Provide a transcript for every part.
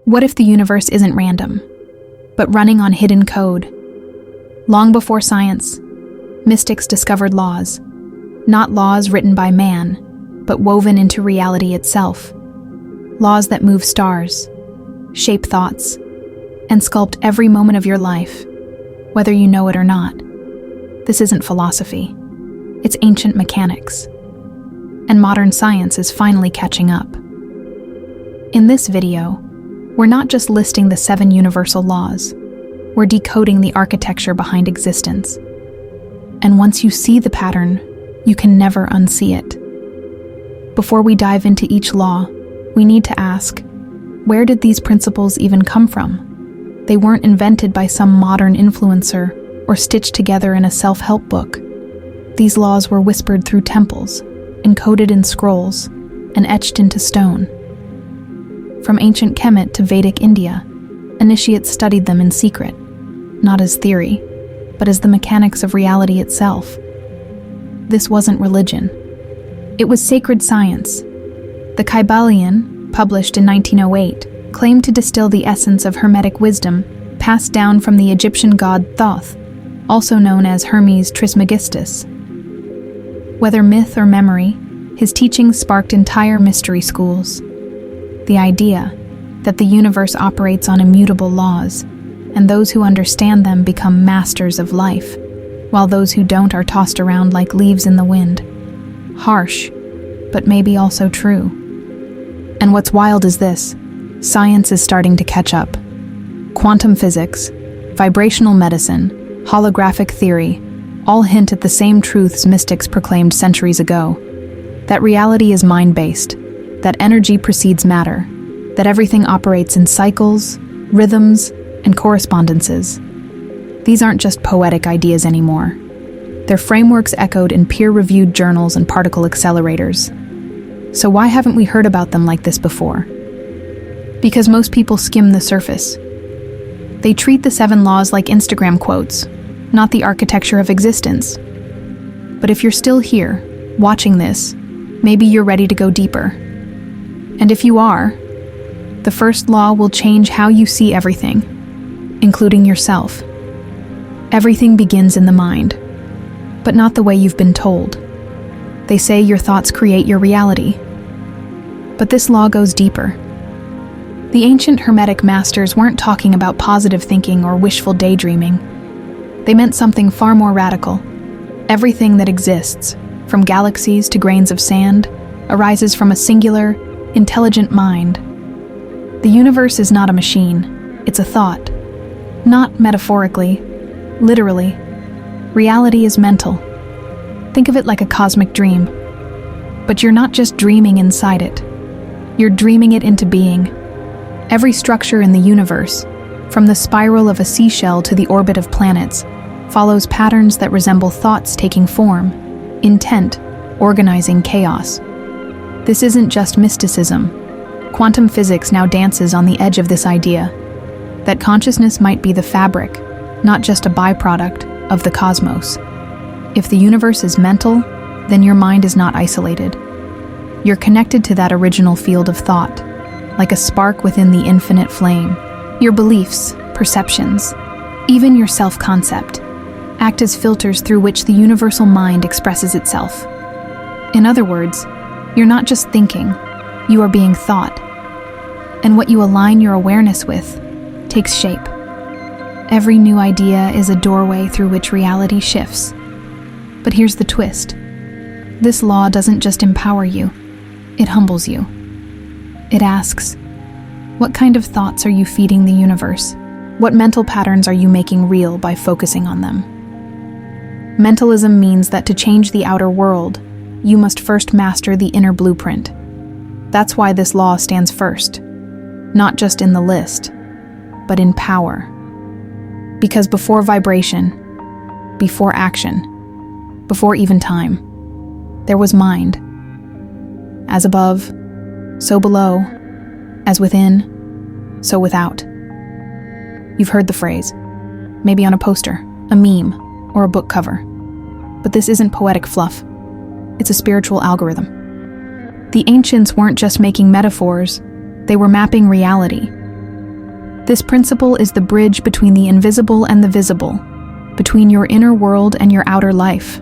What if the universe isn't random, but running on hidden code? Long before science, mystics discovered laws, not laws written by man, but woven into reality itself. Laws that move stars, shape thoughts, and sculpt every moment of your life, whether you know it or not. This isn't philosophy. It's ancient mechanics. And modern science is finally catching up. In this video, we're not just listing the 7 universal laws, we're decoding the architecture behind existence. And once you see the pattern, you can never unsee it. Before we dive into each law, we need to ask, where did these principles even come from? They weren't invented by some modern influencer or stitched together in a self-help book. These laws were whispered through temples, encoded in scrolls, and etched into stone. From ancient Kemet to Vedic India, initiates studied them in secret, not as theory, but as the mechanics of reality itself. This wasn't religion. It was sacred science. The Kybalion, published in 1908, claimed to distill the essence of Hermetic wisdom passed down from the Egyptian god Thoth, also known as Hermes Trismegistus. Whether myth or memory, his teachings sparked entire mystery schools. The idea that the universe operates on immutable laws, and those who understand them become masters of life, while those who don't are tossed around like leaves in the wind. Harsh, but maybe also true. And what's wild is this: science is starting to catch up. Quantum physics, vibrational medicine, holographic theory, all hint at the same truths mystics proclaimed centuries ago. That reality is mind-based, that energy precedes matter, that everything operates in cycles, rhythms, and correspondences. These aren't just poetic ideas anymore. They're frameworks echoed in peer-reviewed journals and particle accelerators. So why haven't we heard about them like this before? Because most people skim the surface. They treat the 7 laws like Instagram quotes, not the architecture of existence. But if you're still here, watching this, maybe you're ready to go deeper. And if you are, the first law will change how you see everything, including yourself. Everything begins in the mind, but not the way you've been told. They say your thoughts create your reality. But this law goes deeper. The ancient Hermetic masters weren't talking about positive thinking or wishful daydreaming. They meant something far more radical. Everything that exists, from galaxies to grains of sand, arises from a singular, intelligent mind. The universe is not a machine, it's a thought. Not metaphorically, literally. Reality is mental. Think of it like a cosmic dream. But you're not just dreaming inside it. You're dreaming it into being. Every structure in the universe, from the spiral of a seashell to the orbit of planets, follows patterns that resemble thoughts taking form, intent, organizing chaos. This isn't just mysticism. Quantum physics now dances on the edge of this idea, that consciousness might be the fabric, not just a byproduct, of the cosmos. If the universe is mental, then your mind is not isolated. You're connected to that original field of thought, like a spark within the infinite flame. Your beliefs, perceptions, even your self-concept, act as filters through which the universal mind expresses itself. In other words, you're not just thinking, you are being thought. And what you align your awareness with takes shape. Every new idea is a doorway through which reality shifts. But here's the twist. This law doesn't just empower you, it humbles you. It asks, what kind of thoughts are you feeding the universe? What mental patterns are you making real by focusing on them? Mentalism means that to change the outer world, you must first master the inner blueprint. That's why this law stands first, not just in the list, but in power. Because before vibration, before action, before even time, there was mind. As above, so below, as within, so without. You've heard the phrase, maybe on a poster, a meme, or a book cover. But this isn't poetic fluff. It's a spiritual algorithm. The ancients weren't just making metaphors, they were mapping reality. This principle is the bridge between the invisible and the visible, between your inner world and your outer life.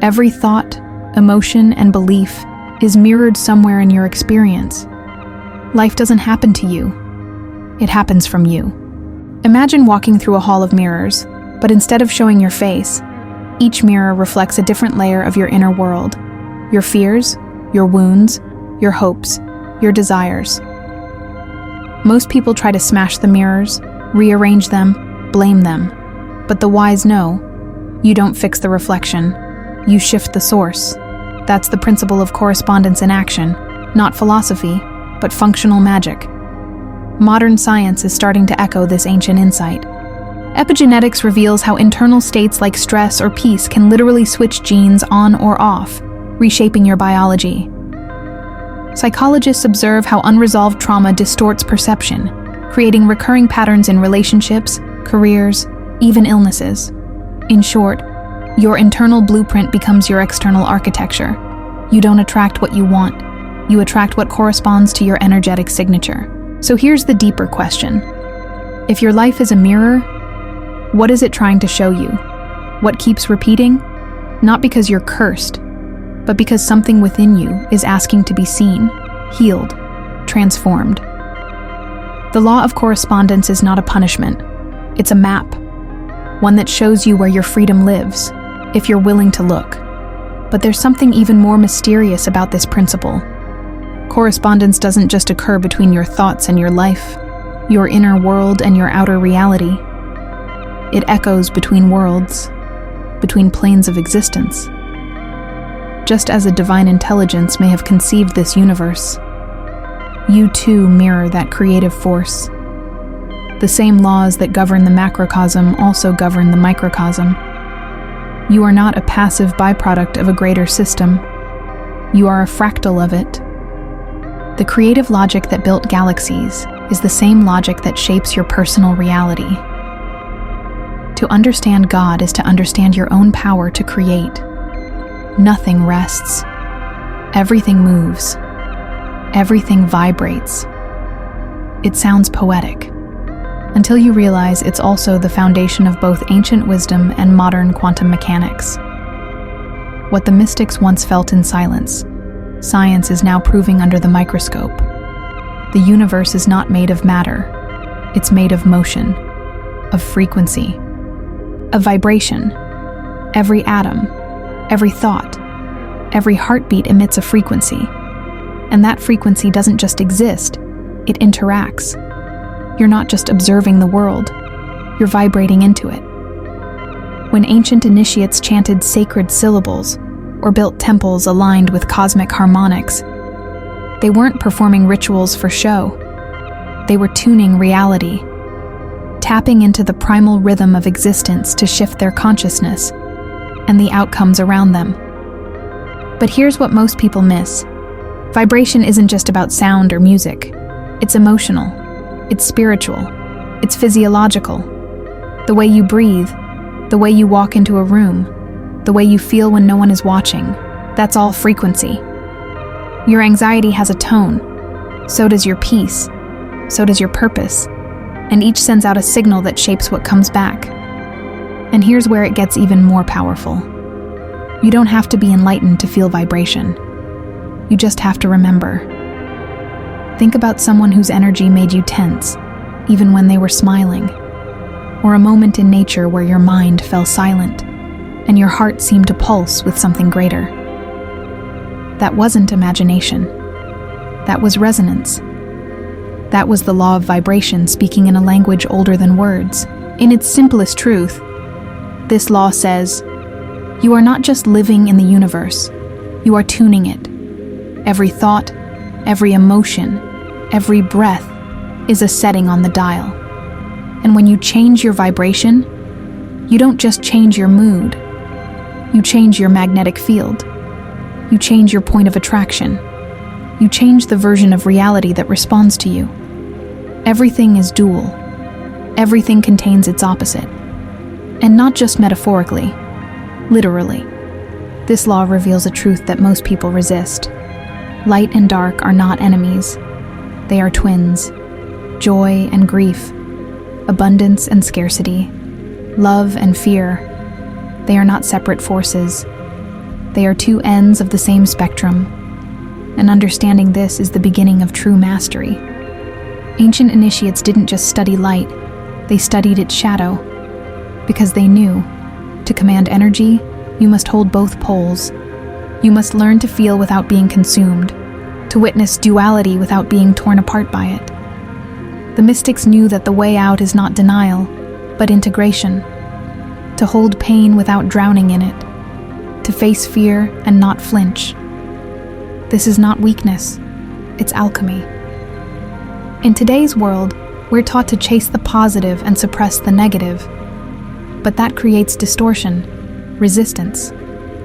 Every thought, emotion, and belief is mirrored somewhere in your experience. Life doesn't happen to you. It happens from you. Imagine walking through a hall of mirrors, but instead of showing your face, each mirror reflects a different layer of your inner world. Your fears, your wounds, your hopes, your desires. Most people try to smash the mirrors, rearrange them, blame them. But the wise know, you don't fix the reflection, you shift the source. That's the principle of correspondence in action, not philosophy, but functional magic. Modern science is starting to echo this ancient insight. Epigenetics reveals how internal states like stress or peace can literally switch genes on or off, reshaping your biology. Psychologists observe how unresolved trauma distorts perception, creating recurring patterns in relationships, careers, even illnesses. In short, your internal blueprint becomes your external architecture. You don't attract what you want. You attract what corresponds to your energetic signature. So here's the deeper question. If your life is a mirror, what is it trying to show you? What keeps repeating? Not because you're cursed, but because something within you is asking to be seen, healed, transformed. The law of correspondence is not a punishment. It's a map, one that shows you where your freedom lives, if you're willing to look. But there's something even more mysterious about this principle. Correspondence doesn't just occur between your thoughts and your life, your inner world and your outer reality. It echoes between worlds, between planes of existence. Just as a divine intelligence may have conceived this universe, you too mirror that creative force. The same laws that govern the macrocosm also govern the microcosm. You are not a passive byproduct of a greater system. You are a fractal of it. The creative logic that built galaxies is the same logic that shapes your personal reality. To understand God is to understand your own power to create. Nothing rests. Everything moves. Everything vibrates. It sounds poetic, until you realize it's also the foundation of both ancient wisdom and modern quantum mechanics. What the mystics once felt in silence, science is now proving under the microscope. The universe is not made of matter. It's made of motion, of frequency, of vibration. Every atom, every thought, every heartbeat emits a frequency. And that frequency doesn't just exist, it interacts. You're not just observing the world, you're vibrating into it. When ancient initiates chanted sacred syllables or built temples aligned with cosmic harmonics, they weren't performing rituals for show. They were tuning reality, tapping into the primal rhythm of existence to shift their consciousness and the outcomes around them. But here's what most people miss. Vibration isn't just about sound or music. It's emotional. It's spiritual. It's physiological. The way you breathe, the way you walk into a room, the way you feel when no one is watching, that's all frequency. Your anxiety has a tone. So does your peace. So does your purpose. And each sends out a signal that shapes what comes back. And here's where it gets even more powerful. You don't have to be enlightened to feel vibration. You just have to remember. Think about someone whose energy made you tense, even when they were smiling. Or a moment in nature where your mind fell silent, and your heart seemed to pulse with something greater. That wasn't imagination. That was resonance. That was the law of vibration speaking in a language older than words. In its simplest truth, this law says, you are not just living in the universe, you are tuning it. Every thought, every emotion, every breath is a setting on the dial. And when you change your vibration, you don't just change your mood. You change your magnetic field. You change your point of attraction. You change the version of reality that responds to you. Everything is dual. Everything contains its opposite. And not just metaphorically, literally. This law reveals a truth that most people resist. Light and dark are not enemies. They are twins. joy and grief, abundance and scarcity, love and fear. They are not separate forces. They are two ends of the same spectrum, and understanding this is the beginning of true mastery. Ancient initiates didn't just study light, they studied its shadow, because they knew, to command energy, you must hold both poles. You must learn to feel without being consumed, to witness duality without being torn apart by it. The mystics knew that the way out is not denial, but integration, to hold pain without drowning in it, to face fear and not flinch. This is not weakness, it's alchemy. In today's world, we're taught to chase the positive and suppress the negative, but that creates distortion, resistance,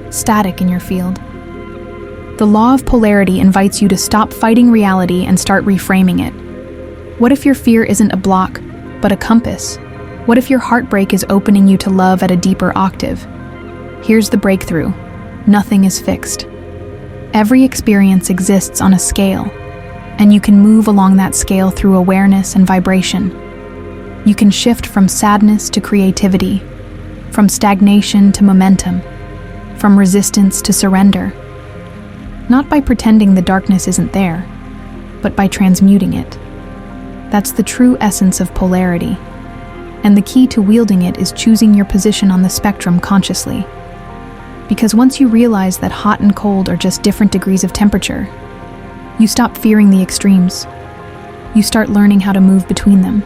static in your field. The law of polarity invites you to stop fighting reality and start reframing it. What if your fear isn't a block, but a compass? What if your heartbreak is opening you to love at a deeper octave? Here's the breakthrough. Nothing is fixed. Every experience exists on a scale, and you can move along that scale through awareness and vibration. You can shift from sadness to creativity, from stagnation to momentum, from resistance to surrender. Not by pretending the darkness isn't there, but by transmuting it. That's the true essence of polarity, and the key to wielding it is choosing your position on the spectrum consciously. Because once you realize that hot and cold are just different degrees of temperature, you stop fearing the extremes. You start learning how to move between them.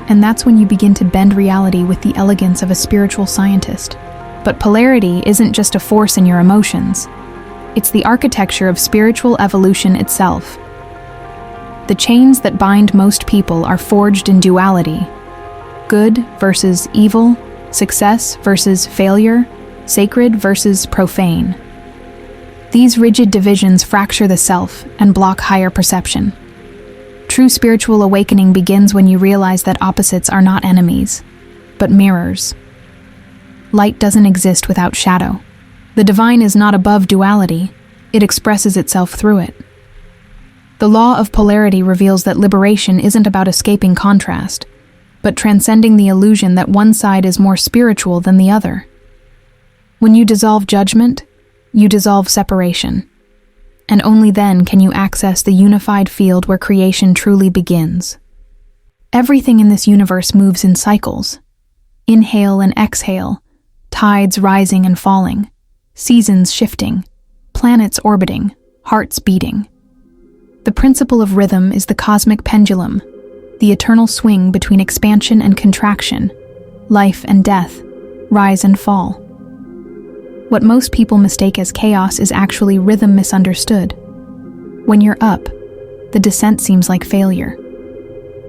And that's when you begin to bend reality with the elegance of a spiritual scientist. But polarity isn't just a force in your emotions. It's the architecture of spiritual evolution itself. The chains that bind most people are forged in duality. Good versus evil, success versus failure, sacred versus profane. These rigid divisions fracture the self and block higher perception. True spiritual awakening begins when you realize that opposites are not enemies, but mirrors. Light doesn't exist without shadow. The divine is not above duality, it expresses itself through it. The law of polarity reveals that liberation isn't about escaping contrast, but transcending the illusion that one side is more spiritual than the other. When you dissolve judgment, you dissolve separation, and only then can you access the unified field where creation truly begins. Everything in this universe moves in cycles. Inhale and exhale, tides rising and falling, seasons shifting, planets orbiting, hearts beating. The principle of rhythm is the cosmic pendulum, the eternal swing between expansion and contraction, life and death, rise and fall. What most people mistake as chaos is actually rhythm misunderstood. When you're up, the descent seems like failure.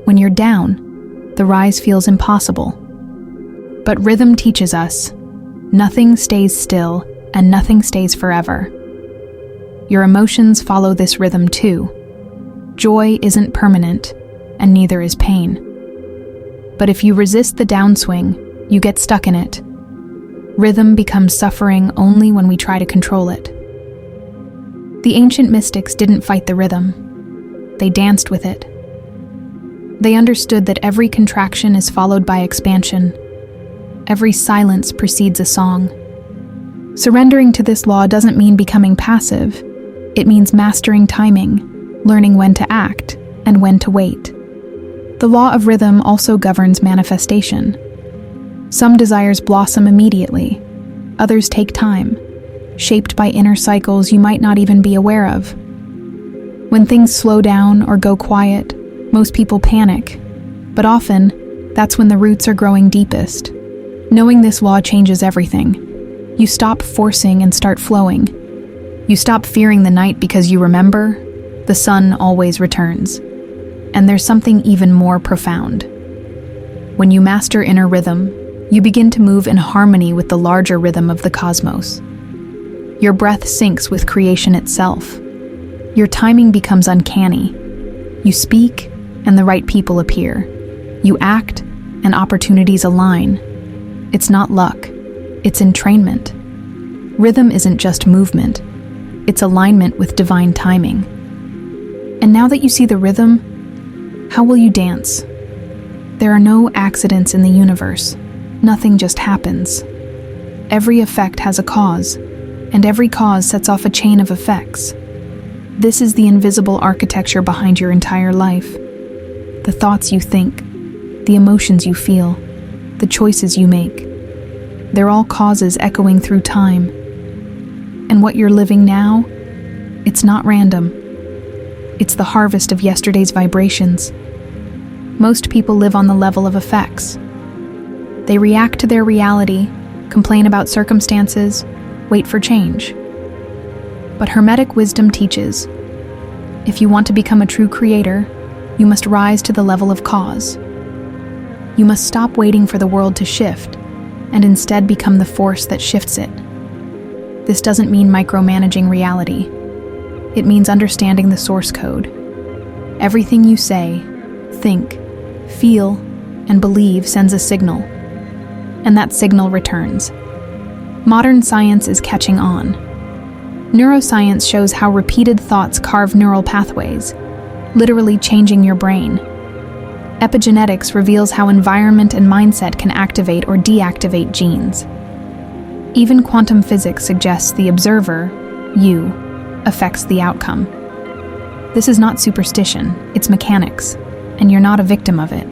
When you're down, the rise feels impossible. But rhythm teaches us, nothing stays still and nothing stays forever. Your emotions follow this rhythm too. Joy isn't permanent, and neither is pain. But if you resist the downswing, you get stuck in it. Rhythm becomes suffering only when we try to control it. The ancient mystics didn't fight the rhythm. They danced with it. They understood that every contraction is followed by expansion. Every silence precedes a song. Surrendering to this law doesn't mean becoming passive. It means mastering timing, learning when to act and when to wait. The law of rhythm also governs manifestation. Some desires blossom immediately, others take time, shaped by inner cycles you might not even be aware of. When things slow down or go quiet, most people panic, but often, that's when the roots are growing deepest. Knowing this law changes everything. You stop forcing and start flowing. You stop fearing the night because you remember, the sun always returns. And there's something even more profound. When you master inner rhythm, you begin to move in harmony with the larger rhythm of the cosmos. Your breath syncs with creation itself. Your timing becomes uncanny. You speak, and the right people appear. You act, and opportunities align. It's not luck, it's entrainment. Rhythm isn't just movement, it's alignment with divine timing. And now that you see the rhythm, How will you dance? There are no accidents in the universe. Nothing just happens. Every effect has a cause, and every cause sets off a chain of effects. This is the invisible architecture behind your entire life. The thoughts you think, the emotions you feel, the choices you make. They're all causes echoing through time. And what you're living now, it's not random. It's the harvest of yesterday's vibrations. Most people live on the level of effects. They react to their reality, complain about circumstances, wait for change. But Hermetic wisdom teaches, if you want to become a true creator, you must rise to the level of cause. You must stop waiting for the world to shift, and instead become the force that shifts it. This doesn't mean micromanaging reality. It means understanding the source code. Everything you say, think, feel, and believe sends a signal, and that signal returns. Modern science is catching on. Neuroscience shows how repeated thoughts carve neural pathways, literally changing your brain. Epigenetics reveals how environment and mindset can activate or deactivate genes. Even quantum physics suggests the observer, you, affects the outcome. This is not superstition, it's mechanics, and you're not a victim of it.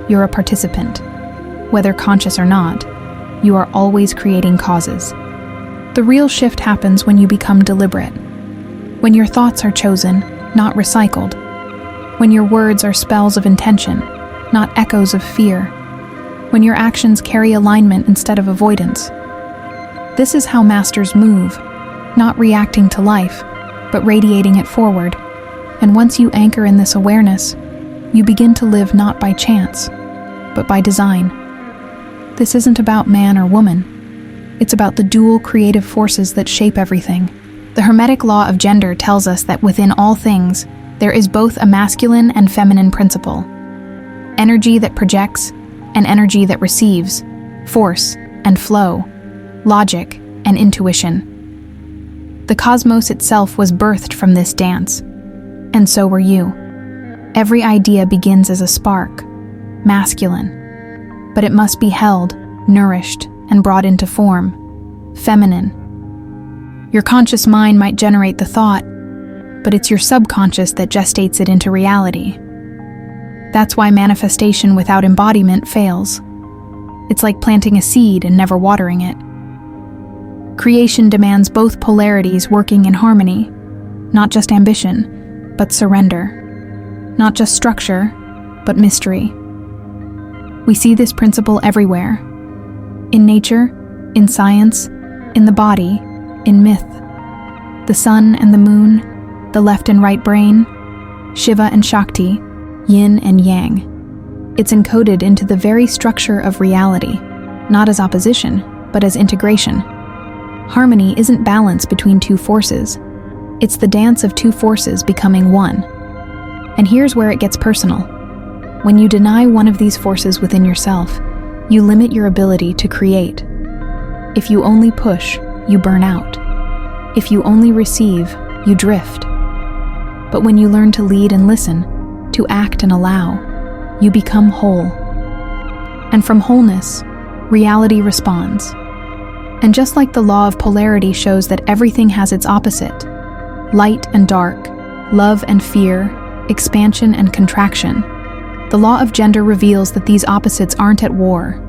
You're a participant. Whether conscious or not, you are always creating causes. The real shift happens when you become deliberate. When your thoughts are chosen, not recycled. When your words are spells of intention, not echoes of fear. When your actions carry alignment instead of avoidance. This is how masters move, not reacting to life, but radiating it forward. And once you anchor in this awareness, you begin to live not by chance, but by design. This isn't about man or woman. It's about the dual creative forces that shape everything. The Hermetic law of gender tells us that within all things, there is both a masculine and feminine principle. Energy that projects and energy that receives, force and flow, logic and intuition. The cosmos itself was birthed from this dance, and so were you. Every idea begins as a spark, masculine, but it must be held, nourished, and brought into form, feminine. Your conscious mind might generate the thought, but it's your subconscious that gestates it into reality. That's why manifestation without embodiment fails. It's like planting a seed and never watering it. Creation demands both polarities working in harmony, not just ambition, but surrender. Not just structure, but mystery. We see this principle everywhere. In nature, in science, in the body, in myth. The sun and the moon, the left and right brain, Shiva and Shakti, yin and yang. It's encoded into the very structure of reality, not as opposition, but as integration. Harmony isn't balance between two forces. It's the dance of two forces becoming one. And here's where it gets personal. When you deny one of these forces within yourself, you limit your ability to create. If you only push, you burn out. If you only receive, you drift. But when you learn to lead and listen, to act and allow, you become whole. And from wholeness, reality responds. And just like the law of polarity shows that everything has its opposite, light and dark, love and fear, expansion and contraction, the law of gender reveals that these opposites aren't at war.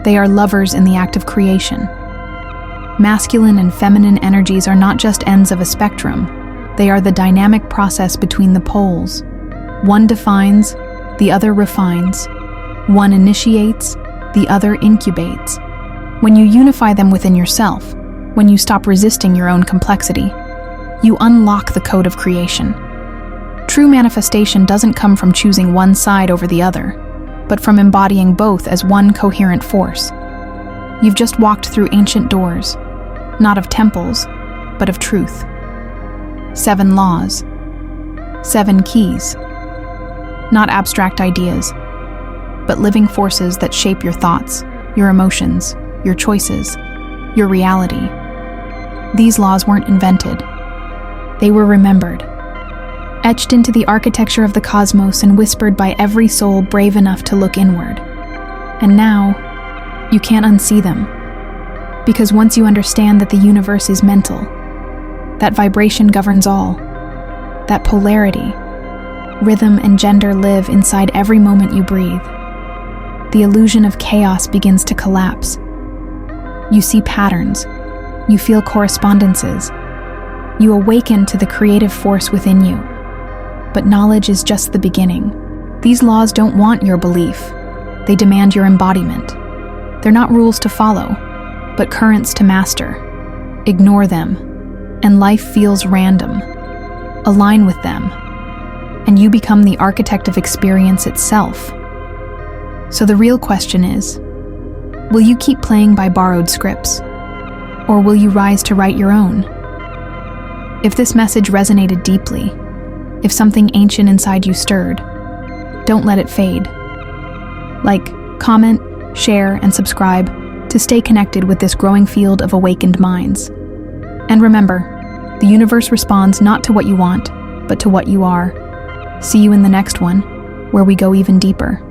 They are lovers in the act of creation. Masculine and feminine energies are not just ends of a spectrum. They are the dynamic process between the poles. One defines, the other refines. One initiates, the other incubates. When you unify them within yourself, when you stop resisting your own complexity, you unlock the code of creation. True manifestation doesn't come from choosing one side over the other, but from embodying both as one coherent force. You've just walked through ancient doors, not of temples, but of truth. 7 laws, 7 keys. Not abstract ideas, but living forces that shape your thoughts, your emotions, your choices, your reality. These laws weren't invented. They were remembered. etched into the architecture of the cosmos and whispered by every soul brave enough to look inward. And now, you can't unsee them. Because once you understand that the universe is mental, that vibration governs all, that polarity, rhythm, and gender live inside every moment you breathe, the illusion of chaos begins to collapse. You see patterns, you feel correspondences, you awaken to the creative force within you. But knowledge is just the beginning. These laws don't want your belief, they demand your embodiment. They're not rules to follow, but currents to master. Ignore them, and life feels random. Align with them, and you become the architect of experience itself. So the real question is, will you keep playing by borrowed scripts, or will you rise to write your own? If this message resonated deeply, if something ancient inside you stirred, don't let it fade. Like, comment, share, and subscribe to stay connected with this growing field of awakened minds. And remember, the universe responds not to what you want, but to what you are. See you in the next one, where we go even deeper.